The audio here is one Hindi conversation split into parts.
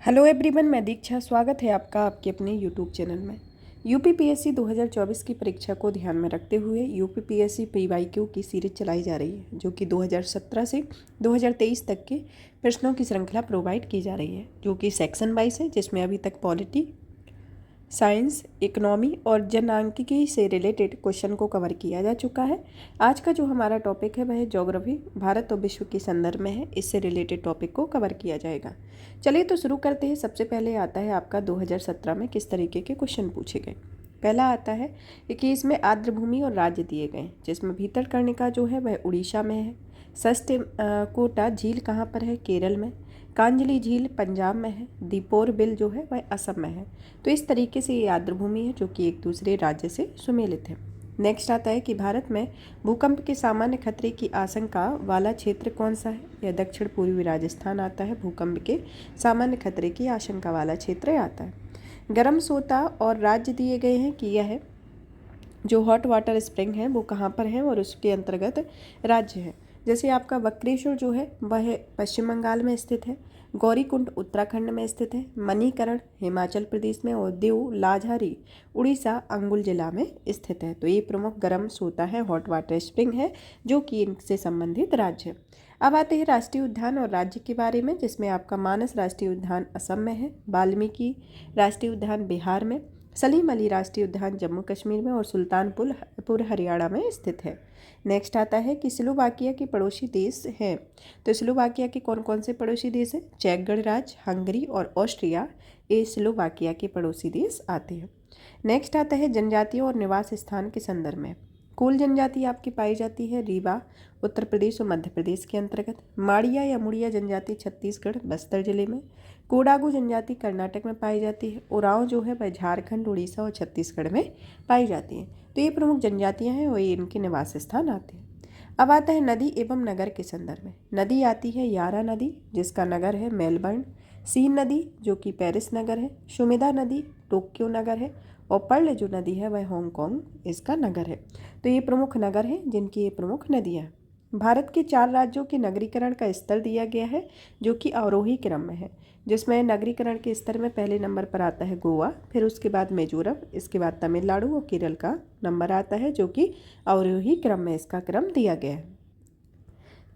हेलो एवरीवन, मैं दीक्षा। स्वागत है आपका आपके अपने यूट्यूब चैनल में। यूपीपीएससी 2024 की परीक्षा को ध्यान में रखते हुए यूपीपीएससी पीवाईक्यू की सीरीज चलाई जा रही है, जो कि 2017 से 2023 तक के प्रश्नों की श्रृंखला प्रोवाइड की जा रही है, जो कि सेक्शन वाइज है, जिसमें अभी तक पॉलिटी, साइंस, इकोनॉमी और जनांकिकी से रिलेटेड क्वेश्चन को कवर किया जा चुका है। आज का जो हमारा टॉपिक है वह ज्योग्राफी, भारत और विश्व के संदर्भ में है। इससे रिलेटेड टॉपिक को कवर किया जाएगा। चलिए तो शुरू करते हैं। सबसे पहले आता है आपका 2017 में किस तरीके के क्वेश्चन पूछे गए। पहला आता है कि इसमें आर्द्र भूमि और राज्य दिए गए, जिसमें भीतरकर्णिका जो है वह उड़ीसा में है। सस्ट कोटा झील कहाँ पर है? केरल में। कांजली झील पंजाब में है। दीपोर बिल जो है वह असम में है। तो इस तरीके से ये आर्द्र भूमि है, जो कि एक दूसरे राज्य से सुमेलित है। नेक्स्ट आता है कि भारत में भूकंप के सामान्य खतरे की आशंका वाला क्षेत्र कौन सा है? यह दक्षिण पूर्वी राजस्थान आता है। भूकंप के सामान्य खतरे की आशंका वाला क्षेत्र आता है। गर्म सोता और राज्य दिए गए हैं कि यह जो हॉट वाटर स्प्रिंग है वो कहाँ पर है और उसके अंतर्गत राज्य है। जैसे आपका वक्रेश्वर जो है वह पश्चिम बंगाल में स्थित है। गौरीकुंड उत्तराखंड में स्थित है। मणिकरण हिमाचल प्रदेश में और देव लाझारी उड़ीसा अंगुल जिला में स्थित है। तो ये प्रमुख गर्म सोता है, हॉट वाटर स्प्रिंग है, जो कि इनसे संबंधित राज्य है। अब आते हैं राष्ट्रीय उद्यान और राज्य के बारे में, जिसमें आपका मानस राष्ट्रीय उद्यान असम में है। वाल्मीकि राष्ट्रीय उद्यान बिहार में। सलीम अली राष्ट्रीय उद्यान जम्मू कश्मीर में और सुल्तानपुर हरियाणा में स्थित है। नेक्स्ट आता है कि स्लोवाकिया के पड़ोसी देश हैं। तो स्लोवाकिया के कौन कौन से पड़ोसी देश हैं? चेक गणराज्य, हंगरी और ऑस्ट्रिया, ये स्लोवाकिया के पड़ोसी देश आते हैं। नेक्स्ट आता है जनजातियों और निवास स्थान के संदर्भ में। कुल जनजाति आपकी पाई जाती है रीवा उत्तर प्रदेश और मध्य प्रदेश के अंतर्गत। माड़िया या मुड़िया जनजाति छत्तीसगढ़ बस्तर जिले में। कोडागू जनजाति कर्नाटक में पाई जाती है। उरांव जो है वह झारखंड, उड़ीसा और छत्तीसगढ़ में पाई जाती है। तो ये प्रमुख जनजातियां हैं और ये इनके निवास स्थान आते हैं। अब आता है नदी एवं नगर के संदर्भ में। नदी आती है यारा नदी, जिसका नगर है मेलबर्न। सीन नदी जो कि पेरिस नगर है। सुमेधा नदी टोक्यो नगर है। और पर्ल जो नदी है वह हांगकांग इसका नगर है। तो ये प्रमुख नगर हैं जिनकी ये प्रमुख नदियाँ हैं। भारत के 4 राज्यों के नगरीकरण का स्तर दिया गया है, जो कि अवरोही क्रम में है, जिसमें नगरीकरण के स्तर में पहले नंबर पर आता है गोवा, फिर उसके बाद मिजोरम, इसके बाद तमिलनाडु और केरल का नंबर आता है, जो कि अवरोही क्रम में इसका क्रम दिया गया है।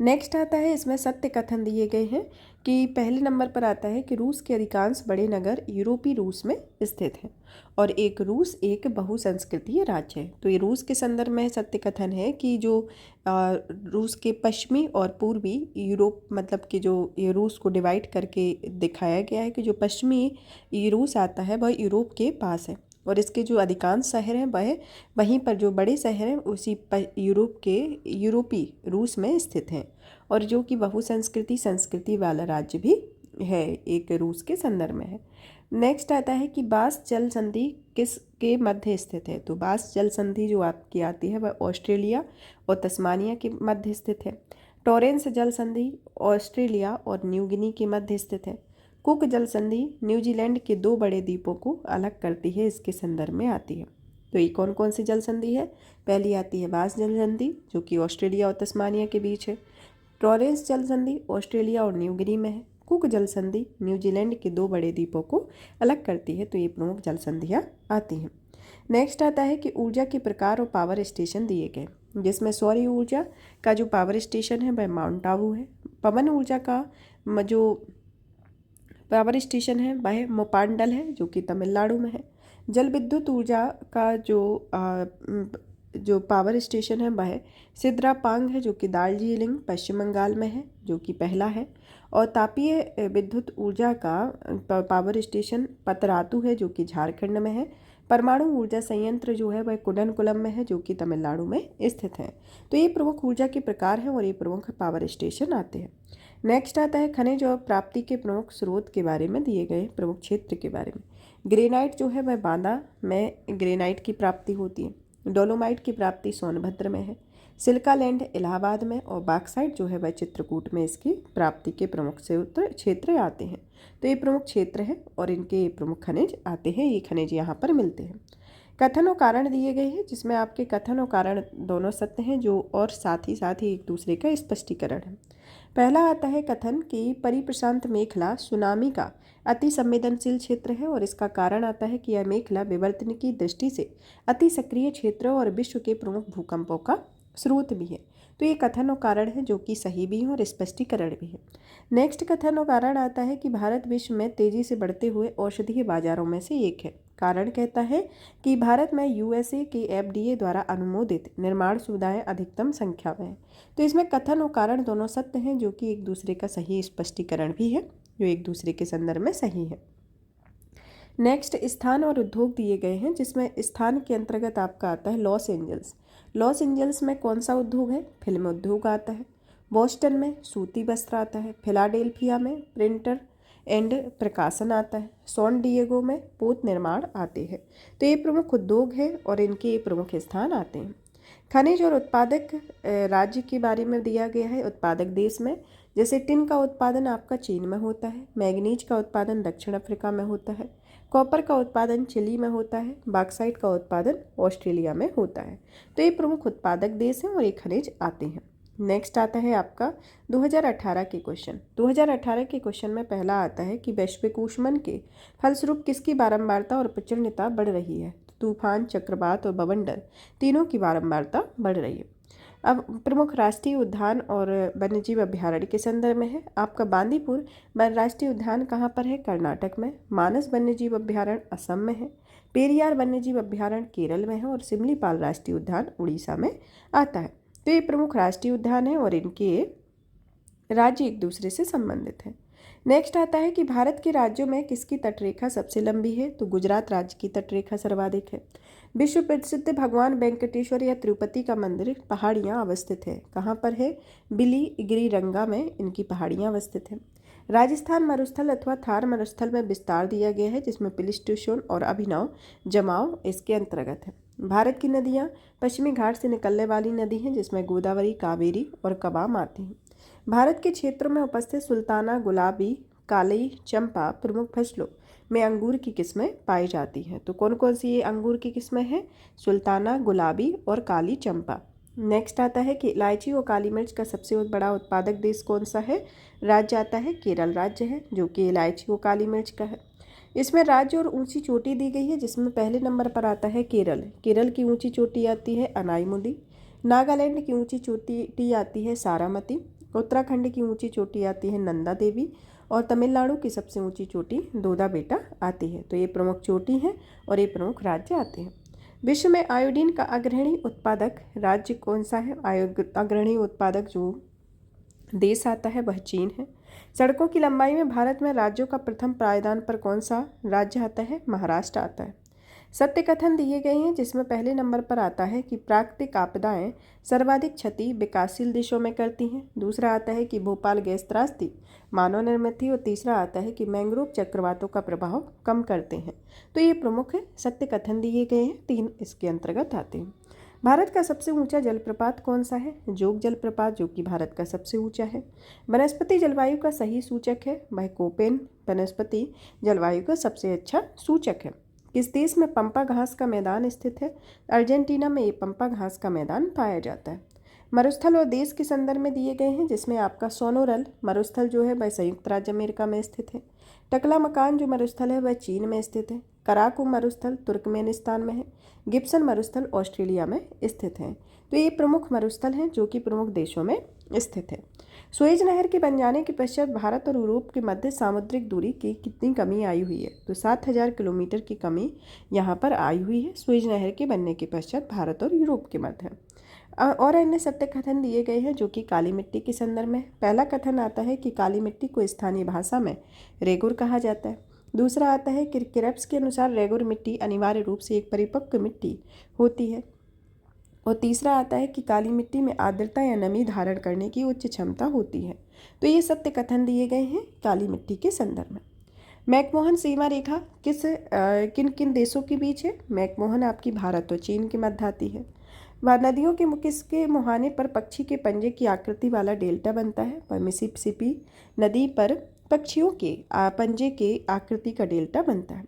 नेक्स्ट आता है, इसमें सत्य कथन दिए गए हैं कि पहले नंबर पर आता है कि रूस के अधिकांश बड़े नगर यूरोपीय रूस में स्थित हैं और एक रूस एक बहुसंस्कृतीय राज्य है। तो ये रूस के संदर्भ में सत्य कथन है कि जो रूस के पश्चिमी और पूर्वी यूरोप, मतलब कि जो ये रूस को डिवाइड करके दिखाया गया है कि जो पश्चिमी ये रूस आता है वह यूरोप के पास है और इसके जो अधिकांश शहर हैं वह वहीं पर, जो बड़े शहर हैं उसी यूरोप के यूरोपीय रूस में स्थित हैं और जो कि बहुसंस्कृति संस्कृति वाला राज्य भी है, एक रूस के संदर्भ में है। नेक्स्ट आता है कि बास जल संधि किस के मध्य स्थित है। तो बास जल संधि जो आपकी आती है वह ऑस्ट्रेलिया और तस्मानिया के मध्य स्थित है। टॉरेंस जल संधि ऑस्ट्रेलिया और न्यू गिनी के मध्य स्थित है। कुक जल संधि न्यूजीलैंड के 2 बड़े द्वीपों को अलग करती है, इसके संदर्भ में आती है। तो ये कौन कौन सी जल संधि है? पहली आती है बास जल संधि, जो कि ऑस्ट्रेलिया और तस्मानिया के बीच है। टॉरेंस जल संधि ऑस्ट्रेलिया और न्यू गिनी में है। कुक जल संधि न्यूजीलैंड के 2 बड़े द्वीपों को अलग करती है। तो ये प्रमुख जल संधियाँ आती हैं। नेक्स्ट आता है कि ऊर्जा के प्रकार और पावर स्टेशन दिए गए, जिसमें सौर ऊर्जा का जो पावर स्टेशन है वह माउंट आबू है। पवन ऊर्जा का जो पावर स्टेशन है वह मोपांडल है, जो कि तमिलनाडु में है। जल विद्युत ऊर्जा का जो पावर स्टेशन है वह सिद्रापांग है, जो कि दार्जिलिंग पश्चिम बंगाल में है, जो कि पहला है। और तापीय विद्युत ऊर्जा का पावर स्टेशन पतरातू है, जो कि झारखंड में है। परमाणु ऊर्जा संयंत्र जो है वह कुडनकुलम में है, जो कि तमिलनाडु में स्थित है। तो ये प्रमुख ऊर्जा के प्रकार हैं और ये प्रमुख पावर स्टेशन आते हैं। नेक्स्ट आता है खनिज और प्राप्ति के प्रमुख स्रोत के बारे में दिए गए प्रमुख क्षेत्र के बारे में। ग्रेनाइट जो है वह बांदा में ग्रेनाइट की प्राप्ति होती है। डोलोमाइट की प्राप्ति सोनभद्र में है। सिल्का लैंड इलाहाबाद में और बाक्साइट जो है वह चित्रकूट में इसकी प्राप्ति के प्रमुख क्षेत्र आते हैं। तो ये प्रमुख क्षेत्र हैं और इनके प्रमुख खनिज आते हैं, ये खनिज यहाँ पर मिलते हैं। कथन और कारण दिए गए हैं जिसमें आपके कथन और कारण दोनों सत्य हैं जो और साथ ही एक दूसरे का स्पष्टीकरण है। पहला आता है कथन कि परिप्रशांत मेखला सुनामी का अति संवेदनशील क्षेत्र है और इसका कारण आता है कि यह मेखला विवर्तन की दृष्टि से अति सक्रिय क्षेत्र और विश्व के प्रमुख भूकंपों का स्रोत भी है। तो ये कथन और कारण है जो कि सही भी है और स्पष्टीकरण भी है। नेक्स्ट कथन और कारण आता है कि भारत विश्व में तेजी से बढ़ते हुए औषधीय बाजारों में से एक है। कारण कहता है कि भारत में यूएसए के एफडीए द्वारा अनुमोदित निर्माण सुविधाएं अधिकतम संख्या में है। तो इसमें कथन और कारण दोनों सत्य हैं जो कि एक दूसरे का सही स्पष्टीकरण भी है, जो एक दूसरे के संदर्भ में सही है। नेक्स्ट स्थान और उद्योग दिए गए हैं जिसमें स्थान के अंतर्गत आपका आता है लॉस एंजल्स। लॉस एंजल्स में कौन सा उद्योग है? फिल्म उद्योग आता है। बोस्टन में सूती वस्त्र आता है। फिलाडेल्फिया में प्रिंटर एंड प्रकाशन आता है। सॉन डिएगो में पोत निर्माण आते हैं। तो ये प्रमुख उद्योग है और इनके ये प्रमुख स्थान आते हैं। खनिज और उत्पादक राज्य के बारे में दिया गया है। उत्पादक देश में जैसे टिन का उत्पादन आपका चीन में होता है, मैग्नीज का उत्पादन दक्षिण अफ्रीका में होता है, कॉपर का उत्पादन चिली में होता है, बॉक्साइट का उत्पादन ऑस्ट्रेलिया में होता है। तो ये प्रमुख उत्पादक देश हैं और ये खनिज आते हैं। नेक्स्ट आता है आपका 2018 के क्वेश्चन। 2018 के क्वेश्चन में पहला आता है कि वैश्विक ऊष्मन के फलस्वरूप किसकी बारंबारता और प्रचंडता बढ़ रही है? तूफान, चक्रवात और बवंडर तीनों की बारंबारता बढ़ रही है। अब प्रमुख राष्ट्रीय उद्यान और वन्यजीव अभ्यारण्य के संदर्भ में है। आपका बांदीपुर राष्ट्रीय उद्यान कहाँ पर है? कर्नाटक में। मानस वन्यजीव अभ्यारण्य असम में है। पेरियार वन्यजीव अभ्यारण्य केरल में है और सिमलीपाल राष्ट्रीय उद्यान उड़ीसा में आता है। तो ये प्रमुख राष्ट्रीय उद्यान है और इनके राज्य एक दूसरे से संबंधित हैं। नेक्स्ट आता है कि भारत के राज्यों में किसकी तटरेखा सबसे लंबी है? तो गुजरात राज्य की तटरेखा सर्वाधिक है। विश्व प्रसिद्ध भगवान वेंकटेश्वर या तिरुपति का मंदिर पहाड़ियाँ अवस्थित है। कहाँ पर है? बिलीगिरीरंगा में इनकी पहाड़ियाँ अवस्थित हैं। राजस्थान मरुस्थल अथवा थार मरुस्थल में विस्तार दिया गया है जिसमें प्लीस्टोसीन और अभिनव जमाव इसके अंतर्गत है। भारत की नदियाँ पश्चिमी घाट से निकलने वाली नदी हैं जिसमें गोदावरी, कावेरी और कबाम आती हैं। भारत के क्षेत्रों में उपस्थित सुल्ताना, गुलाबी, काली चंपा प्रमुख फसलों में अंगूर की किस्में पाई जाती हैं। तो कौन कौन सी ये अंगूर की किस्में हैं? सुल्ताना, गुलाबी और काली चंपा। नेक्स्ट आता है कि इलायची और काली मिर्च का सबसे बड़ा उत्पादक देश कौन सा है? राज्य आता है केरल राज्य है जो कि इलायची और काली मिर्च का है। इसमें राज्य और ऊंची चोटी दी गई है जिसमें पहले नंबर पर आता है केरल। केरल की ऊंची चोटी आती है अनाईमुदी। नागालैंड की ऊंची चोटी आती है सारामती। उत्तराखंड की ऊंची चोटी आती है नंदा देवी और तमिलनाडु की सबसे ऊंची चोटी दोदा बेटा आती है। तो ये प्रमुख चोटी हैं और ये प्रमुख राज्य आते हैं। विश्व में आयोडीन का अग्रणी उत्पादक राज्य कौन सा है? अग्रणी उत्पादक जो देश आता है वह चीन है। सड़कों की लंबाई में भारत में राज्यों का प्रथम पायदान पर कौन सा राज्य आता है? महाराष्ट्र आता है। सत्य कथन दिए गए हैं जिसमें पहले नंबर पर आता है कि प्राकृतिक आपदाएं सर्वाधिक क्षति विकासशील देशों में करती हैं। दूसरा आता है कि भोपाल गैस त्रासदी मानव निर्मित थी और तीसरा आता है कि मैंग्रोव चक्रवातों का प्रभाव कम करते हैं। तो ये प्रमुख सत्य कथन दिए गए हैं, 3 इसके अंतर्गत आते हैं। भारत का सबसे ऊंचा जलप्रपात कौन सा है? जोग जलप्रपात जो कि भारत का सबसे ऊंचा है। वनस्पति जलवायु का सही सूचक है वह कोपेन वनस्पति जलवायु का सबसे अच्छा सूचक है। किस देश में पंपा घास का मैदान स्थित है? अर्जेंटीना में ये पंपा घास का मैदान पाया जाता है। मरुस्थल और देश के संदर्भ में दिए गए हैं जिसमें आपका सोनोरल मरुस्थल जो है वह संयुक्त राज्य अमेरिका में स्थित है। टकला मकान जो मरुस्थल है वह चीन में स्थित है। कराकू मरुस्थल तुर्कमेनिस्तान में है। गिब्सन मरुस्थल ऑस्ट्रेलिया में स्थित है। तो ये प्रमुख मरुस्थल हैं जो कि प्रमुख देशों में स्थित है। सुएज नहर के बन जाने के पश्चात भारत और यूरोप के मध्य सामुद्रिक दूरी की कितनी कमी आई हुई है? तो 7000 किलोमीटर की कमी यहाँ पर आई हुई है सुएज नहर के बनने के पश्चात भारत और यूरोप के मध्य। और अन्य सत्य कथन दिए गए हैं जो कि काली मिट्टी के संदर्भ में। पहला कथन आता है कि काली मिट्टी को स्थानीय भाषा में रेगुर कहा जाता है। दूसरा आता है कि क्रेब्स के अनुसार रेगुर मिट्टी अनिवार्य रूप से एक परिपक्व मिट्टी होती है। और तीसरा आता है कि काली मिट्टी में आर्द्रता या नमी धारण करने की उच्च क्षमता होती है। तो ये सत्य कथन दिए गए हैं काली मिट्टी के संदर्भ में। मैकमोहन सीमा रेखा किन किन देशों के बीच है? मैकमोहन आपकी भारत और चीन के मध्य आती है। वह नदियों के किसके मुहाने पर पक्षी के पंजे की आकृति वाला डेल्टा बनता है? पर मिसिसिपी नदी पर पक्षियों के पंजे के आकृति का डेल्टा बनता है।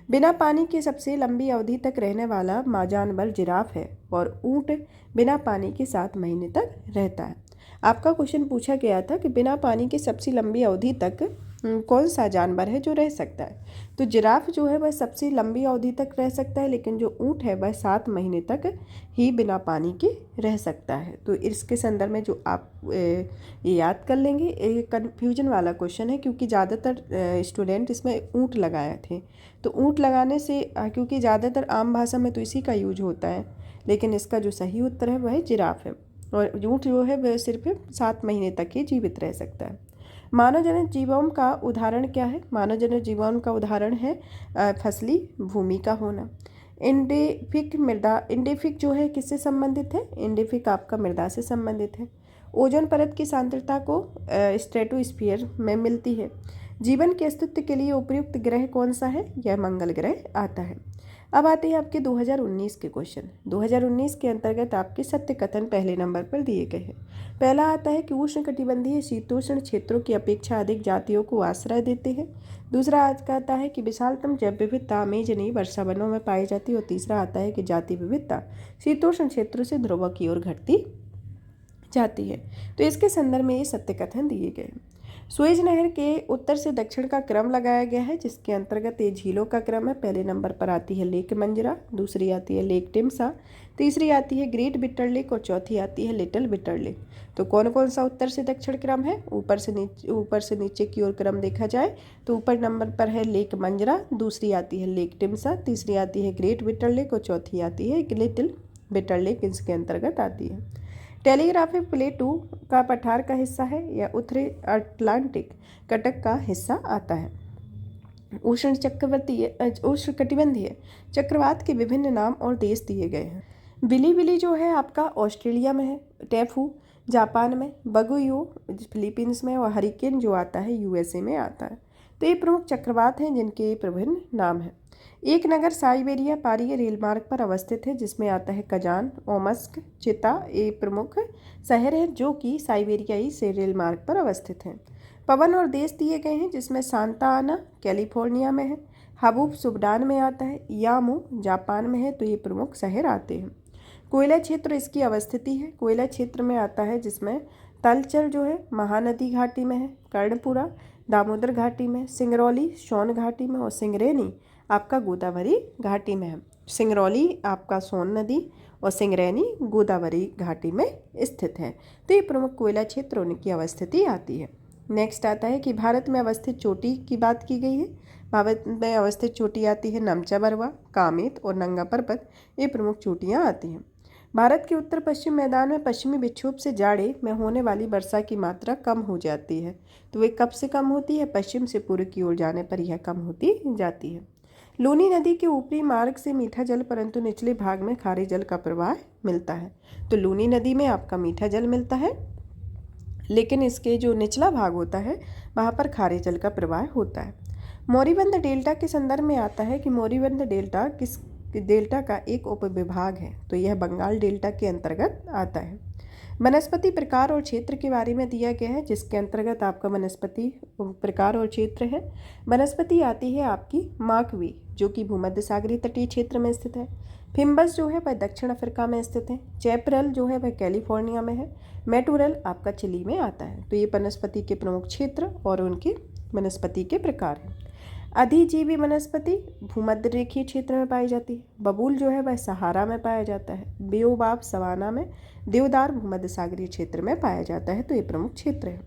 बिना पानी के सबसे लंबी अवधि तक रहने वाला जानवर जिराफ है और ऊँट बिना पानी के 7 महीने तक रहता है। आपका क्वेश्चन पूछा गया था कि बिना पानी के सबसे लंबी अवधि तक कौन सा जानवर है जो रह सकता है। तो जिराफ जो है वह सबसे लंबी अवधि तक रह सकता है, लेकिन जो ऊँट है वह 7 महीने तक ही बिना पानी के रह सकता है। तो इसके संदर्भ में जो आप ये याद कर लेंगे, ये कन्फ्यूजन वाला क्वेश्चन है क्योंकि ज़्यादातर स्टूडेंट इसमें ऊँट लगाए थे। तो ऊँट लगाने से क्योंकि ज़्यादातर आम भाषा में तो इसी का यूज होता है, लेकिन इसका जो सही उत्तर है वह जिराफ है। और ऊँट जो है वह सिर्फ 7 महीने तक ही जीवित रह सकता है। मानव जनित जीवाणु का उदाहरण क्या है? मानव जनित जीवाणु का उदाहरण है फसली भूमि का होना। इंडेफिक मृदा, इंडेफिक जो है किससे संबंधित है? इंडेफिक आपका मृदा से संबंधित है। ओजोन परत की सांद्रता को स्ट्रेटोस्फीयर में मिलती है। जीवन के अस्तित्व के लिए उपयुक्त ग्रह कौन सा है? यह मंगल ग्रह आता है। अब आते हैं आपके 2019 के क्वेश्चन। 2019 के अंतर्गत आपके सत्य कथन पहले नंबर पर दिए गए हैं। पहला आता है कि उष्णकटिबंधीय शीतोष्ण क्षेत्रों की अपेक्षा अधिक जातियों को आश्रय देते हैं। दूसरा आता है कि विशालतम जैव विविधता अमेजनी वर्षा वनों में पाई जाती है। और तीसरा आता है कि जाति विविधता शीतोष्ण क्षेत्रों से ध्रुवों की ओर घटती जाती है। तो इसके संदर्भ में ये सत्य कथन दिए गए हैं। सुएज नहर के उत्तर से दक्षिण का क्रम लगाया गया है, जिसके अंतर्गत ये झीलों का क्रम है। पहले नंबर पर आती है लेक मंजरा, दूसरी आती है लेक टिमसा, तीसरी आती है ग्रेट बिटर लेक और चौथी आती है लिटिल बिटर लेक। तो कौन कौन सा उत्तर से दक्षिण क्रम है? ऊपर से नीचे की ओर क्रम देखा जाए तो ऊपर नंबर पर है लेक मंजरा, दूसरी आती है लेक टिमसा, तीसरी आती है ग्रेट बिटर लेक और चौथी आती है लिटिल बिटर लेक, इसके अंतर्गत आती है। टेलीग्राफिक प्लेटू का पठार का हिस्सा है या उत्तरी अटलांटिक कटक का हिस्सा आता है। उष्णकटिबंधीय चक्रवात के विभिन्न नाम और देश दिए गए हैं। बिली जो है आपका ऑस्ट्रेलिया में है, टैफू जापान में, बगुयो फिलीपींस में और हरिकेन जो आता है यूएसए में आता है। तो ये प्रमुख चक्रवात हैं जिनके विभिन्न नाम हैं। एक नगर साइबेरिया पारीय रेल मार्ग पर अवस्थित है, जिसमें आता है कजान, ओमस्क, चिता। ये प्रमुख शहर है जो कि साइबेरियाई से रेल मार्ग पर अवस्थित हैं। पवन और देश दिए गए हैं, जिसमें सांता आना कैलिफोर्निया में है, हबूब सुबडान में आता है, यामू जापान में है। तो ये प्रमुख शहर आते हैं। कोयला क्षेत्र इसकी अवस्थिति है। कोयला क्षेत्र में आता है जिसमें तलचर जो है महानदी घाटी में है, कर्णपुरा दामोदर घाटी में, सिंगरौली सोन घाटी में और सिंगरैनी आपका गोदावरी घाटी में है। सिंगरौली आपका सोन नदी और सिंगरैनी गोदावरी घाटी में स्थित है। तो ये प्रमुख कोयला क्षेत्र उनकी अवस्थिति आती है। नेक्स्ट आता है कि भारत में अवस्थित चोटी की बात की गई है। भारत में अवस्थित चोटी आती है नमचा बरवा, कामेत और नंगा पर्वत। ये प्रमुख चोटियाँ आती हैं। भारत के उत्तर पश्चिम मैदान में पश्चिमी विक्षोभ से जाड़े में होने वाली वर्षा की मात्रा कम हो जाती है। तो वे कब से कम होती है? पश्चिम से पूर्व की ओर जाने पर यह कम होती जाती है। लूनी नदी के ऊपरी मार्ग से मीठा जल परंतु निचले भाग में खारे जल का प्रवाह मिलता है। तो लूनी नदी में आपका मीठा जल मिलता है, लेकिन इसके जो निचला भाग होता है वहाँ पर खारे जल का प्रवाह होता है। मोरीबंद डेल्टा के संदर्भ में आता है कि मोरीबंद डेल्टा किस डेल्टा का एक उपविभाग है। तो यह बंगाल डेल्टा के अंतर्गत आता है। वनस्पति प्रकार और क्षेत्र के बारे में दिया गया है, जिसके अंतर्गत आपका वनस्पति प्रकार और क्षेत्र है। वनस्पति आती है आपकी माकवी, जो कि भूमध्य सागरीय तटीय क्षेत्र में स्थित है। फिम्बस जो है वह दक्षिण अफ्रीका में स्थित है। चैपरल जो है वह कैलिफोर्निया में है। मेटूरल आपका चिली में आता है। तो ये वनस्पति के प्रमुख क्षेत्र और उनके वनस्पति के प्रकार हैं। अधिजीवी वनस्पति भूमध्य रेखीय क्षेत्र में पाई जाती है। बबूल जो है वह सहारा में पाया जाता है। बेओबाब सवाना में, देवदार भूमध्य सागरीय क्षेत्र में पाया जाता है। तो ये प्रमुख क्षेत्र है।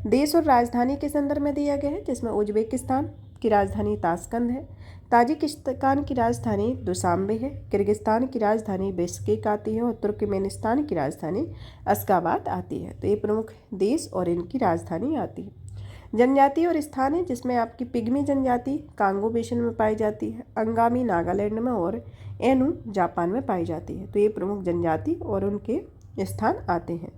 देश और राजधानी के संदर्भ में दिया गया है, जिसमें उज्बेकिस्तान की राजधानी ताशकंद है, ताजिकिस्तान की राजधानी दुशांबे है, किर्गिस्तान की राजधानी बिश्केक आती है और तुर्कमेनिस्तान की राजधानी अश्गाबाद आती है। तो ये प्रमुख देश और इनकी राजधानी आती है। जनजाति और स्थान है, जिसमें आपकी पिग्मी जनजाति कांगो बेसिन में पाई जाती है, अंगामी नागालैंड में और एनु जापान में पाई जाती है। तो ये प्रमुख जनजाति और उनके स्थान आते हैं।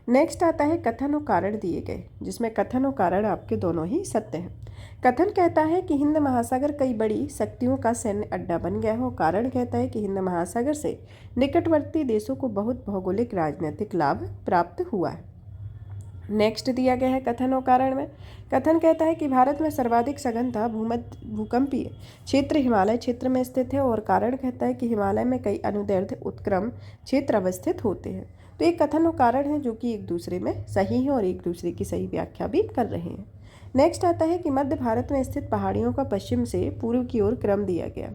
नेक्स्ट आता है कथन और कारण दिए गए, जिसमें कथन और कारण आपके दोनों ही सत्य हैं। कथन कहता है कि हिंद महासागर कई बड़ी शक्तियों का सैन्य अड्डा बन गया है और कारण कहता है कि हिंद महासागर से निकटवर्ती देशों को बहुत भौगोलिक राजनीतिक लाभ प्राप्त हुआ है। नेक्स्ट दिया गया है कथन और कारण में। कथन कहता है कि भारत में सर्वाधिक सघनता भूमध्य भूकंपीय क्षेत्र हिमालय क्षेत्र में स्थित है, और कारण कहता है कि हिमालय में कई अनुदैर्ध्य उत्क्रम क्षेत्र अवस्थित होते हैं। तो एक कथन और कारण है जो कि एक दूसरे में सही है और एक दूसरे की सही व्याख्या भी कर रहे हैं। नेक्स्ट आता है कि मध्य भारत में स्थित पहाड़ियों का पश्चिम से पूर्व की ओर क्रम दिया गया,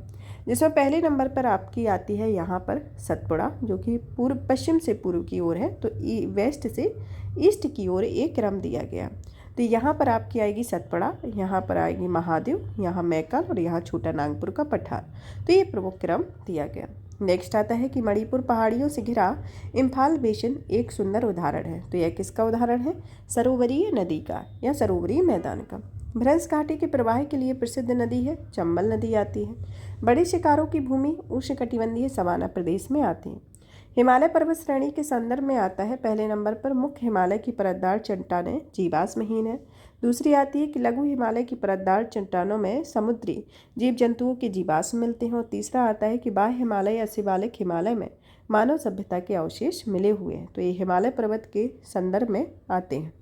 जिसमें पहले नंबर पर आपकी आती है यहाँ पर सतपुड़ा, जो कि पूर्व पश्चिम से पूर्व की ओर है, तो वेस्ट से ईस्ट की ओर एक क्रम दिया गया। तो यहाँ पर आपकी आएगी सतपुड़ा, यहाँ पर आएगी महादेव, यहाँ मैकल और यहाँ छोटा नागपुर का पठार। तो ये प्रमुख क्रम दिया गया। नेक्स्ट आता है कि मणिपुर पहाड़ियों से घिरा इम्फाल बेसिन एक सुंदर उदाहरण है। तो यह किसका उदाहरण है? सरोवरीय नदी का या सरोवरीय मैदान का। भ्रंश घाटी के प्रवाह के लिए प्रसिद्ध नदी है चंबल नदी आती है। बड़े शिकारों की भूमि उष्णकटिबंधीय सवाना प्रदेश में आती है। हिमालय पर्वत श्रेणी के संदर्भ में आता है पहले नंबर पर मुख्य हिमालय की परतदार चट्टानें जीवाश्महीन है। दूसरी आती है कि लघु हिमालय की परतदार चट्टानों में समुद्री जीव जंतुओं के जीवाश्म मिलते हैं। और तीसरा आता है कि बाह्य हिमालय या शिवालिक हिमालय में मानव सभ्यता के अवशेष मिले हुए हैं। तो ये हिमालय पर्वत के संदर्भ में आते हैं।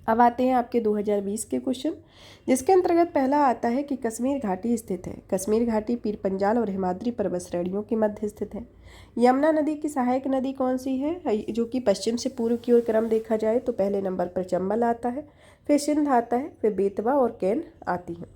अब आते हैं आपके 2020 के क्वेश्चन, जिसके अंतर्गत पहला आता है कि कश्मीर घाटी स्थित है। कश्मीर घाटी पीर पंजाल और हिमाद्री पर्वत श्रेणियों के मध्य स्थित है। यमुना नदी की सहायक नदी कौन सी है, जो कि पश्चिम से पूर्व की ओर क्रम देखा जाए तो पहले नंबर पर चंबल आता है, फिर सिंध आता है, फिर बेतवा और कैन आती है।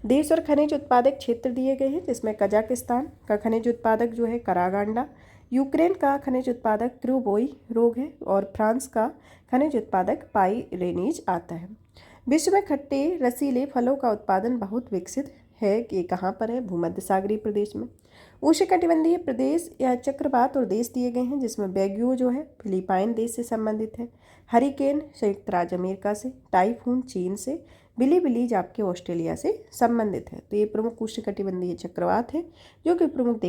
देश और खनिज उत्पादक क्षेत्र दिए गए हैं, जिसमें कजाकिस्तान का खनिज उत्पादक जो है करागांडा, यूक्रेन का खनिज उत्पादक क्रूबोई रोग है, और फ्रांस का खनिज उत्पादक पाइरेनीज आता है। विश्व में खट्टे रसीले फलों का उत्पादन बहुत विकसित है। ये कहाँ पर है? भूमध्य सागरीय प्रदेश में। उष्णकटिबंधीय प्रदेश या चक्रवात और देश दिए गए हैं, जिसमें बैग्यू जो है फिलीपाइन देश से संबंधित है, हरिकेन संयुक्त राज्य अमेरिका से, टाइफून चीन से, बिलीबिलीज आपके ऑस्ट्रेलिया से संबंधित है। तो ये प्रमुख उष्णकटिबंधीय चक्रवात है जो कि प्रमुख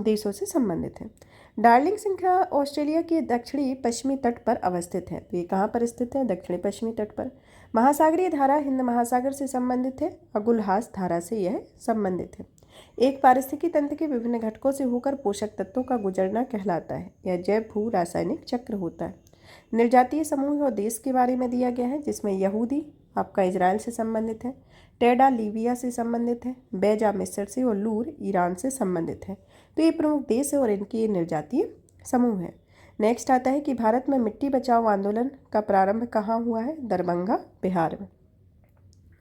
देशों से संबंधित है। डार्लिंग श्रृंखला ऑस्ट्रेलिया के दक्षिणी पश्चिमी तट पर अवस्थित है। तो ये कहाँ पर स्थित है? दक्षिणी पश्चिमी तट पर। महासागरीय धारा हिंद महासागर से संबंधित है, अगुलहास धारा से यह संबंधित है। एक पारिस्थितिकी तंत्र के विभिन्न घटकों से होकर पोषक तत्वों का गुजरना कहलाता है। यह जैव भू रासायनिक चक्र होता है। निर्जातीय समूह और देश के बारे में दिया गया है, जिसमें यहूदी आपका इजराइल से संबंधित है, टेडा लीबिया से संबंधित है, बेजा मिस्र से और लूर ईरान से संबंधित है। तो ये प्रमुख देश है और इनके निर्जातीय समूह है। नेक्स्ट आता है कि भारत में मिट्टी बचाओ आंदोलन का प्रारंभ कहाँ हुआ है? दरभंगा बिहार में।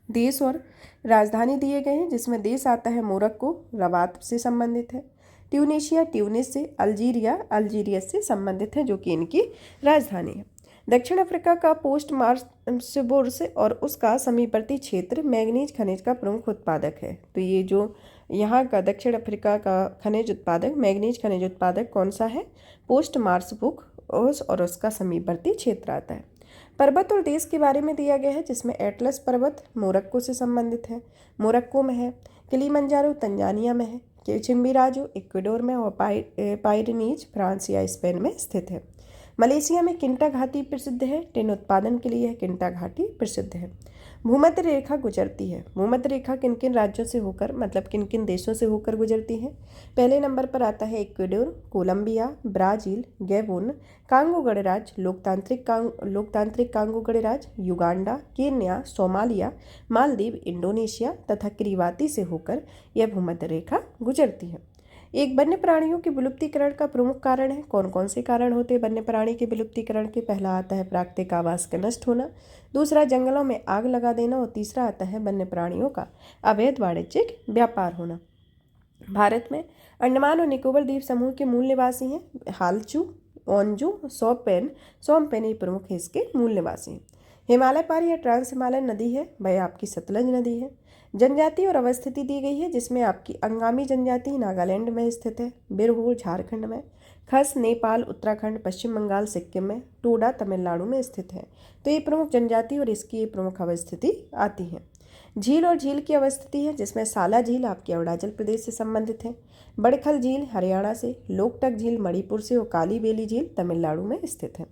देश और राजधानी दिए गए हैं, जिसमें देश आता है मोरक्को रबात से संबंधित है, ट्यूनीशिया ट्यूनिस से, अल्जीरिया अल्जीरियस से संबंधित है जो कि इनकी राजधानी है। दक्षिण अफ्रीका का पोस्ट मार्सबोर्स और उसका समीपवर्ती क्षेत्र मैंगनीज खनिज का प्रमुख उत्पादक है। तो ये जो यहाँ का दक्षिण अफ्रीका का खनिज उत्पादक मैंगनीज खनिज उत्पादक कौन सा है? पोस्ट मार्सबुक और उसका समीपवर्ती क्षेत्र आता है। पर्वत और देश के बारे में दिया गया है, जिसमें एटलस पर्वत मोरक्को से संबंधित है, मोरक्को में है। किलिमंजारो तंजानिया में है। चिम्बिराजो इक्वेडोर में और पाइरेनीज फ्रांस या स्पेन में स्थित है। मलेशिया में किंटा घाटी प्रसिद्ध है। टिन उत्पादन के लिए किंटा घाटी प्रसिद्ध है। भूमध्य रेखा गुजरती है। भूमध्य रेखा किन किन राज्यों से होकर मतलब किन किन देशों से होकर गुजरती है? पहले नंबर पर आता है Ecuador, Colombia, Brazil, Gabon, Congo गणराज्य, लोकतांत्रिक कांगो गणराज्य, Uganda, Kenya, Somalia, Maldives, Indonesia तथा किरीबाती से होकर यह भूमध्य रेखा गुजरती है। एक वन्य प्राणियों के विलुप्तीकरण का प्रमुख कारण है। कौन कौन से कारण होते हैं वन्य प्राणी के विलुप्तीकरण के? पहला आता है प्राकृतिक आवास का नष्ट होना, दूसरा जंगलों में आग लगा देना और तीसरा आता है वन्य प्राणियों का अवैध वाणिज्यिक व्यापार होना। भारत में अंडमान और निकोबार द्वीप समूह के मूल निवासी हैं हालचू, ओंजू, सोमपेन ये प्रमुख इसके मूल निवासी हैं। हिमालय पार या ट्रांस हिमालय नदी है वह आपकी सतलज नदी है। जनजाति और अवस्थिति दी गई है, जिसमें आपकी अंगामी जनजाति नागालैंड में स्थित है, बिरहोर झारखंड में, खस नेपाल, उत्तराखंड, पश्चिम बंगाल, सिक्किम में, टोडा तमिलनाडु में स्थित है। तो ये प्रमुख जनजाति और इसकी प्रमुख अवस्थिति आती है। झील और झील की अवस्थिति है, जिसमें साला झील आपके अरुणाचल प्रदेश से संबंधित है, बड़खल झील हरियाणा से, लोकटक झील मणिपुर से और काली बेली झील तमिलनाडु में स्थित है।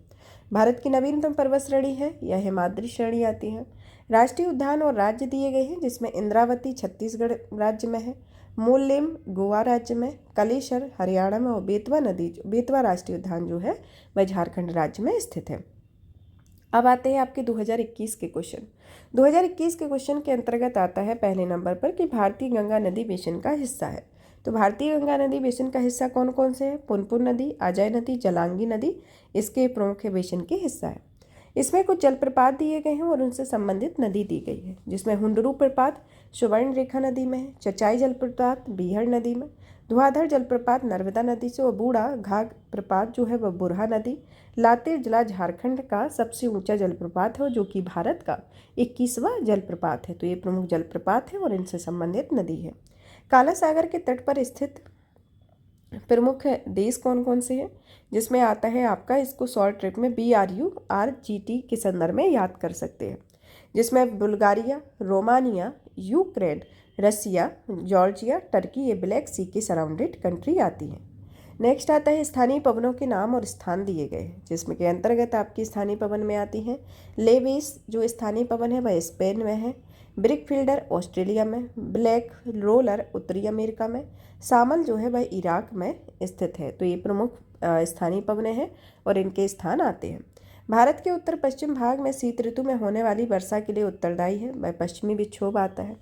भारत की नवीनतम पर्वत श्रेणी है यह हिमाद्री श्रेणी आती है। राष्ट्रीय उद्यान और राज्य दिए गए हैं, जिसमें इंद्रावती छत्तीसगढ़ राज्य में है, मोल्लेम गोवा राज्य में, कलेश्वर हरियाणा में और बेतवा राष्ट्रीय उद्यान जो है वह झारखंड राज्य में स्थित है। अब आते हैं आपके 2021 के क्वेश्चन। 2021 के क्वेश्चन के अंतर्गत आता है पहले नंबर पर कि भारतीय गंगा नदी बेसिन का हिस्सा है। तो भारतीय गंगा नदी बेसिन का हिस्सा कौन कौन से हैं? पुनपुन नदी, अजय नदी, जलांगी नदी इसके प्रमुख बेसिन के हिस्सा है। इसमें कुछ जलप्रपात दिए गए हैं और उनसे संबंधित नदी दी गई है, जिसमें हुंडरू प्रपात सुवर्ण रेखा नदी में है, चचाई जलप्रपात बीहड़ नदी में, धुआंधार जलप्रपात नर्मदा नदी से, और बूढ़ा घाघ प्रपात जो है वह बुरहा नदी, लातेर जिला झारखंड का सबसे ऊंचा जलप्रपात है जो कि भारत का 21वां जलप्रपात है। तो ये प्रमुख जलप्रपात है और इनसे संबंधित नदी है। काला सागर के तट पर स्थित प्रमुख देश कौन कौन से हैं? जिसमें आता है आपका, इसको शॉर्ट ट्रिक में BRURGT के संदर्भ में याद कर सकते हैं, जिसमें बुल्गारिया, रोमानिया, यूक्रेन, रसिया, जॉर्जिया, टर्की, ये ब्लैक सी की सराउंडेड कंट्री आती हैं। नेक्स्ट आता है स्थानीय पवनों के नाम और स्थान दिए गए हैं, जिसमें के अंतर्गत आपकी स्थानीय पवन में आती हैं लेविस जो स्थानीय पवन है वह स्पेन में है, ब्रिक फील्डर ऑस्ट्रेलिया में, ब्लैक रोलर उत्तरी अमेरिका में, सामल जो है वह इराक में स्थित है। तो ये प्रमुख स्थानीय पवनें हैं और इनके स्थान आते हैं। भारत के उत्तर पश्चिम भाग में शीत ऋतु में होने वाली वर्षा के लिए उत्तरदायी है वह पश्चिमी विक्षोभ आता है।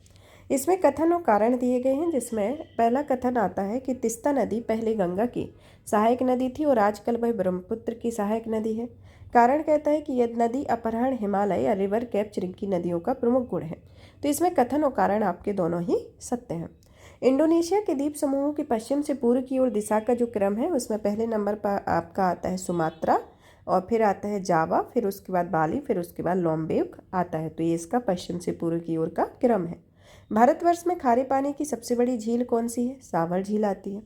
इसमें कथन और कारण दिए गए हैं, जिसमें पहला कथन आता है कि तिस्ता नदी पहले गंगा की सहायक नदी थी और आजकल वह ब्रह्मपुत्र की सहायक नदी है। कारण कहता है कि यह नदी अपहरण, हिमालय या रिवर कैप्चरिंग की नदियों का प्रमुख गुण है। तो इसमें कथन और कारण आपके दोनों ही सत्य हैं। इंडोनेशिया के द्वीप समूहों की पश्चिम से पूर्व की ओर दिशा का जो क्रम है उसमें पहले नंबर पर आपका आता है सुमात्रा, और फिर आता है जावा, फिर उसके बाद बाली, फिर उसके बाद लोम्बोक आता है। तो ये इसका पश्चिम से पूर्व की ओर का क्रम है। भारतवर्ष में खारे पानी की सबसे बड़ी झील कौन सी है? सावर झील आती है।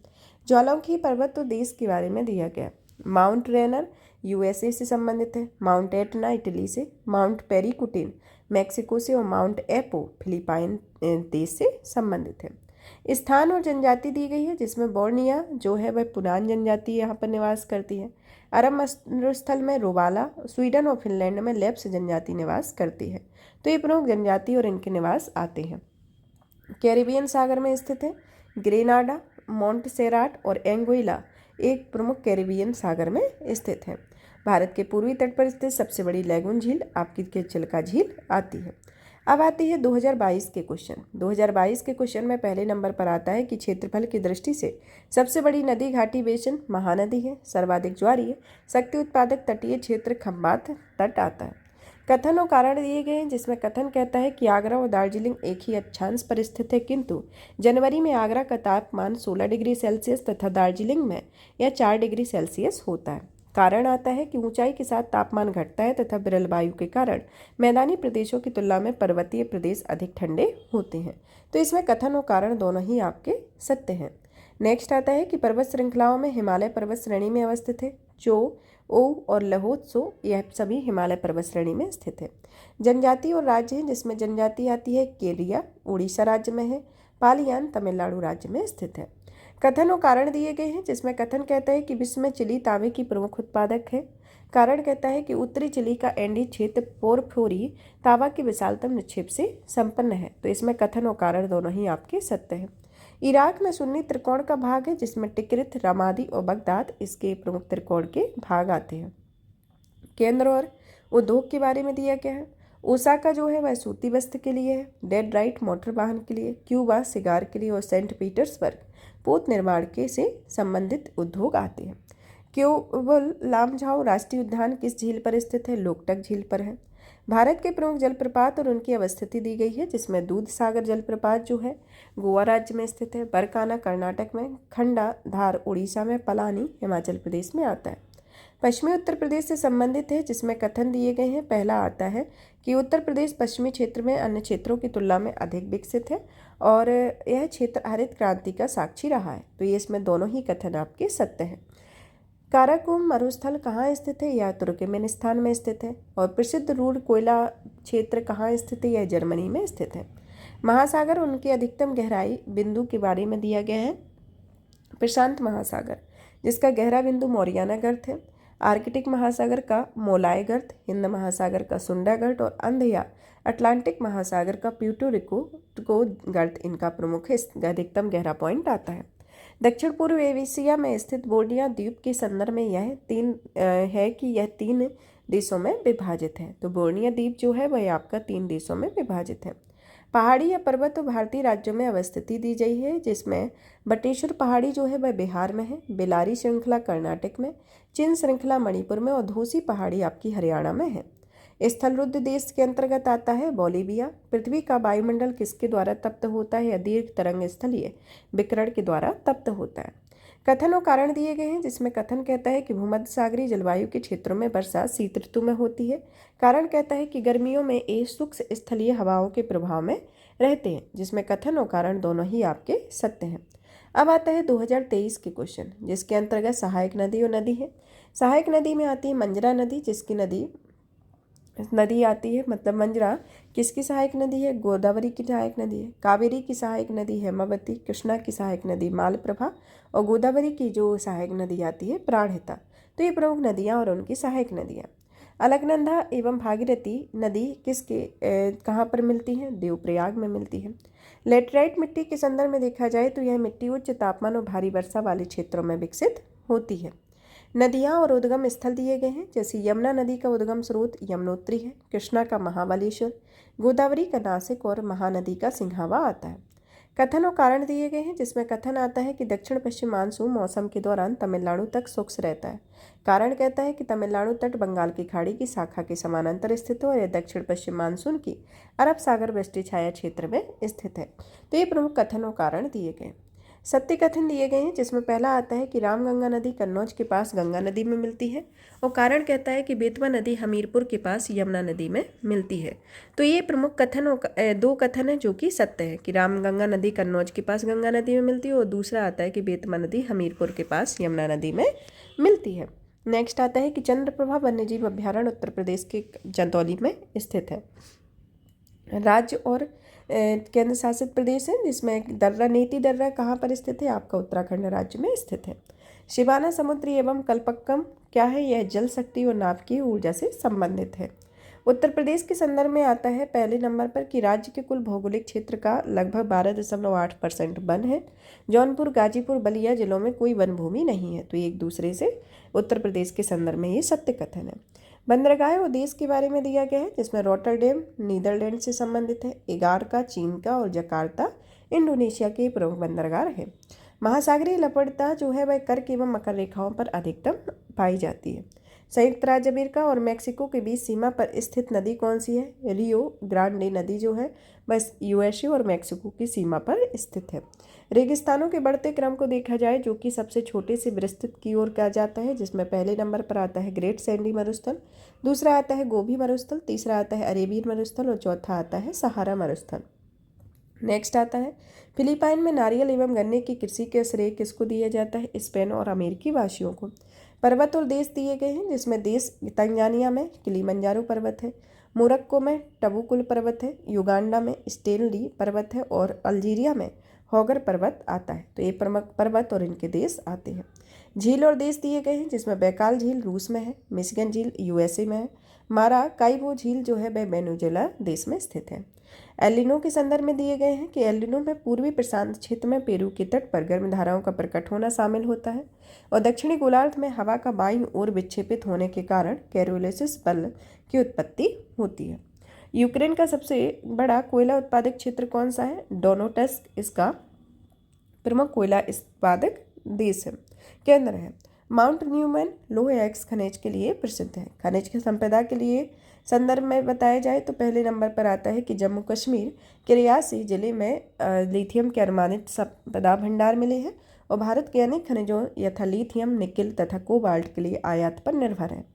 ज्वालामुखी पर्वत तो देश के बारे में दिया गया। माउंट रेनर USA से संबंधित है, माउंट एटना इटली से, माउंट पेरिकुटिन मैक्सिको से, और माउंट एपो फिलीपाइन देश से संबंधित है। स्थान और जनजाति दी गई है, जिसमें बोर्निया जो है वह पुरान जनजाति यहाँ पर निवास करती है। अरब मरुस्थल में रोवाला, स्वीडन और फिनलैंड में लेप्स जनजाति निवास करती है। तो ये प्रमुख जनजाति और इनके निवास आते हैं। कैरिबियन सागर में स्थित है। ग्रेनाडा, मोंटसेराट और एंगोइला एक प्रमुख कैरिबियन सागर में स्थित है। भारत के पूर्वी तट पर स्थित सबसे बड़ी लैगून झील आपकी चिल्का झील आती है। अब आती है 2022 के क्वेश्चन। 2022 के क्वेश्चन में पहले नंबर पर आता है कि क्षेत्रफल की दृष्टि से सबसे बड़ी नदी घाटी बेसिन महानदी है, सर्वाधिक ज्वारीय शक्ति उत्पादक तटीय क्षेत्र खंबात तट आता है। कथन और कारण दिए गए हैं, जिसमें कथन कहता है कि आगरा और दार्जिलिंग एक ही अक्षांश पर स्थित है, किंतु जनवरी में आगरा का तापमान 16 डिग्री सेल्सियस तथा दार्जिलिंग में यह 4 डिग्री सेल्सियस होता है। कारण आता है कि ऊंचाई के साथ तापमान घटता है तथा विरल वायु के कारण मैदानी प्रदेशों की तुलना में पर्वतीय प्रदेश अधिक ठंडे होते हैं। तो इसमें कथन और कारण दोनों ही आपके सत्य हैं। नेक्स्ट आता है कि पर्वत श्रृंखलाओं में हिमालय पर्वत श्रेणी में अवस्थित है। चो, ओ और लहोत्सो यह सभी हिमालय पर्वत श्रेणी में स्थित है। जनजाति और राज्य हैं, जिसमें जनजाति आती है केरिया उड़ीसा राज्य में है, पालियान तमिलनाडु राज्य में स्थित है। कथन और कारण दिए गए हैं, जिसमें कथन कहता है कि विश्व में चिली तांबे की प्रमुख उत्पादक है। कारण कहता है कि उत्तरी चिली का एंडी क्षेत्र पोरफोरी तांबा के विशालतम निक्षेप से संपन्न है। तो इसमें कथन और कारण दोनों ही आपके सत्य हैं। इराक में सुन्नी त्रिकोण का भाग है, जिसमें टिकरित, रमादी और बगदाद इसके प्रमुख त्रिकोण के भाग आते हैं। केंद्र और उद्योग के बारे में दिया गया है। ओसाका जो है वह सूती वस्त्र के लिए है, डेट्राइट मोटर वाहन के लिए, क्यूबा सिगार के लिए और सेंट पीटर्सबर्ग पोत निर्माण के से संबंधित उद्योग आते हैं। केवल लामझाओ राष्ट्रीय उद्यान किस झील पर स्थित है? लोकटक झील पर है। भारत के प्रमुख जलप्रपात और उनकी अवस्थिति दी गई है, जिसमें दूध सागर जलप्रपात जो है गोवा राज्य में स्थित है, बरकाना कर्नाटक में, खंडा धार उड़ीसा में, पलानी हिमाचल प्रदेश में आता है। पश्चिमी उत्तर प्रदेश से संबंधित है, जिसमें कथन दिए गए हैं। पहला आता है कि उत्तर प्रदेश पश्चिमी क्षेत्र में अन्य क्षेत्रों की तुलना में अधिक विकसित है और यह क्षेत्र हरित क्रांति का साक्षी रहा है। तो ये इसमें दोनों ही कथन आपके सत्य हैं। काराकोरम मरुस्थल कहाँ स्थित है? यह तुर्कमेनिस्तान में स्थित है। और प्रसिद्ध रूड कोयला क्षेत्र कहाँ स्थित है? यह जर्मनी में स्थित है। महासागर उनकी अधिकतम गहराई बिंदु के बारे में दिया गया है। प्रशांत महासागर जिसका गहरा बिंदु मौरियाना गर्त है, आर्कटिक महासागर का मोलाय गर्त, हिंद महासागर का सुंडा गर्त और अंध या अटलांटिक महासागर का प्यूर्टो रिको गर्त इनका प्रमुख अधिकतम गहरा पॉइंट आता है। दक्षिण पूर्व एशिया में स्थित बोर्निया द्वीप के संदर्भ में यह तीन है कि यह 3 देशों में विभाजित है। तो बोर्नियो द्वीप जो है वह आपका 3 देशों में विभाजित है। पहाड़ी या पर्वत तो भारतीय राज्यों में अवस्थिति दी गई है, जिसमें बटेश्वर पहाड़ी जो है वह बिहार में है, बेलारी श्रृंखला कर्नाटक में, चिन श्रृंखला मणिपुर में और धोसी पहाड़ी आपकी हरियाणा में है। स्थल रुद्ध देश के अंतर्गत आता है बोलीविया। पृथ्वी का वायुमंडल किसके द्वारा तप्त होता है या दीर्घ तरंग स्थलीय विकिरण के द्वारा तप्त होता है। कथन और कारण दिए गए हैं, जिसमें कथन कहता है कि भूमध्य सागरीय जलवायु के क्षेत्रों में वर्षा शीत ऋतु में होती है। कारण कहता है कि गर्मियों में ये शुष्क स्थलीय हवाओं के प्रभाव में रहते हैं, जिसमें कथन और कारण दोनों ही आपके सत्य हैं। अब आता है 2023 के क्वेश्चन, जिसके अंतर्गत सहायक नदी और नदी है। सहायक नदी में आती है मंजरा नदी, जिसकी नदी आती है, मतलब मंजरा किसकी सहायक नदी है? गोदावरी की सहायक नदी है। कावेरी की सहायक नदी है हेमावती, कृष्णा की सहायक नदी मालप्रभा और गोदावरी की जो सहायक नदी आती है प्राणहिता। तो ये प्रमुख नदियाँ और उनकी सहायक नदियाँ। अलकनंदा एवं भागीरथी नदी कहाँ पर मिलती हैं? देवप्रयाग में मिलती है। लेटराइट मिट्टी के संदर्भ में देखा जाए तो यह मिट्टी उच्च तापमान और भारी वर्षा वाले क्षेत्रों में विकसित होती है। नदियाँ और उद्गम स्थल दिए गए हैं, जैसे यमुना नदी का उद्गम स्रोत यमुनोत्री है, कृष्णा का महाबलेश्वर, गोदावरी का नासिक और महानदी का सिंहावा आता है। कथन और कारण दिए गए हैं, जिसमें कथन आता है कि दक्षिण पश्चिम मानसून मौसम के दौरान तमिलनाडु तक शुष्क रहता है। कारण कहता है कि तमिलनाडु तट बंगाल की खाड़ी की शाखा के समानांतर स्थित है और यह दक्षिण पश्चिम मानसून की अरब सागर वृष्टि छाया क्षेत्र में स्थित है। तो ये प्रमुख कथन और कारण दिए गए। सत्य कथन दिए गए हैं, जिसमें पहला आता है कि रामगंगा नदी कन्नौज के पास गंगा नदी में मिलती है और कारण कहता है कि बेतवा नदी हमीरपुर के पास यमुना नदी में मिलती है। तो ये प्रमुख कथन दो कथन है जो कि सत्य है कि रामगंगा नदी कन्नौज के पास गंगा नदी में मिलती है और दूसरा आता है कि बेतवा नदी हमीरपुर के पास यमुना नदी में मिलती है। नेक्स्ट आता है कि चंद्रप्रभा वन्यजीव अभ्यारण्य उत्तर प्रदेश के चंदौली में स्थित है। राज्य और केंद्र शासित प्रदेश है, जिसमें दर्रा नीति दर्रा कहाँ पर स्थित है? आपका उत्तराखंड राज्य में स्थित है। शिवाना समुद्री एवं कल्पक्कम क्या है? यह जल शक्ति और नाभिकीय ऊर्जा से संबंधित है। उत्तर प्रदेश के संदर्भ में आता है पहले नंबर पर कि राज्य के कुल भौगोलिक क्षेत्र का लगभग 12.8% वन है। जौनपुर, गाजीपुर, बलिया जिलों में कोई वन भूमि नहीं है। तो एक दूसरे से उत्तर प्रदेश के संदर्भ में ये सत्य कथन है। बंदरगाह और देश के बारे में दिया गया है, जिसमें रॉटरडेम नीदरलैंड से संबंधित है, इगारका चीन का और जकार्ता इंडोनेशिया के प्रमुख बंदरगाह है। महासागरीय लपड़ता जो है वह कर्क एवं मकर रेखाओं पर अधिकतम पाई जाती है। संयुक्त राज्य अमेरिका और मैक्सिको के बीच सीमा पर स्थित नदी कौन सी है? रियो ग्रांडे नदी जो है बस यूएसए और मैक्सिको की सीमा पर स्थित है। रेगिस्तानों के बढ़ते क्रम को देखा जाए, जो कि सबसे छोटे से विस्तृत की ओर कहा जाता है, जिसमें पहले नंबर पर आता है ग्रेट सैंडी मरुस्थल, दूसरा आता है गोबी मरुस्थल, तीसरा आता है अरेबियन मरुस्थल और चौथा आता है सहारा मरुस्थल। नेक्स्ट आता है फिलीपाइन में नारियल एवं गन्ने की कृषि के श्रेय किसको दिया जाता है? स्पेन और अमेरिकी वासियों को। पर्वत और देश दिए गए हैं, जिसमें देश तंजानिया में किलिमंजारो पर्वत है, मोरक्को में टबुकुल पर्वत है, युगांडा में स्टेनली पर्वत है और अल्जीरिया में हॉगर पर्वत आता है। तो ये प्रमुख पर्वत और इनके देश आते हैं। झील और देश दिए गए हैं, जिसमें बैकाल झील रूस में है, मिशिगन झील यूएसए में है, माराकाइबो झील जो है वह वेनेजुएला देश में स्थित है। एलिनो के संदर्भ में दिए गए हैं कि एलिनो में पूर्वी प्रशांत क्षेत्र में पेरू के तट पर गर्म धाराओं का प्रकट होना शामिल होता है और दक्षिणी गोलार्ध में हवा का बाईं ओर विक्षेपित होने के कारण कैरोलिसिस बल की उत्पत्ति होती है। यूक्रेन का सबसे बड़ा कोयला उत्पादक क्षेत्र कौन सा है? डोनेट्स्क इसका प्रमुख कोयला उत्पादक देश है, केंद्र है। माउंट न्यूमैन लोह अयस्क खनिज के लिए प्रसिद्ध है। खनिज की संपदा के लिए संदर्भ में बताया जाए तो पहले नंबर पर आता है कि जम्मू कश्मीर के रियासी जिले में लिथियम के अनुमानित संपदा भंडार मिले हैं और भारत के अनेक खनिजों यथा लिथियम, निकिल तथा कोबाल्ट के लिए आयात पर निर्भर है।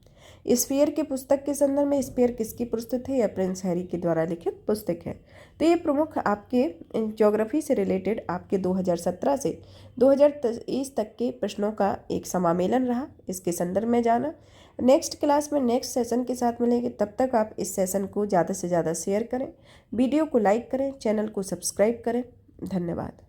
स्फीयर के पुस्तक के संदर्भ में स्फीयर किसकी पुस्तक है? या प्रिंस हैरी के द्वारा लिखित पुस्तक है। तो ये प्रमुख आपके ज्योग्राफी से रिलेटेड आपके 2017 से 2023 तक के प्रश्नों का एक समामेलन रहा। इसके संदर्भ में जाना। नेक्स्ट क्लास में नेक्स्ट सेशन के साथ मिलेंगे। तब तक आप इस सेशन को ज़्यादा से ज़्यादा शेयर करें, वीडियो को लाइक करें, चैनल को सब्सक्राइब करें। धन्यवाद।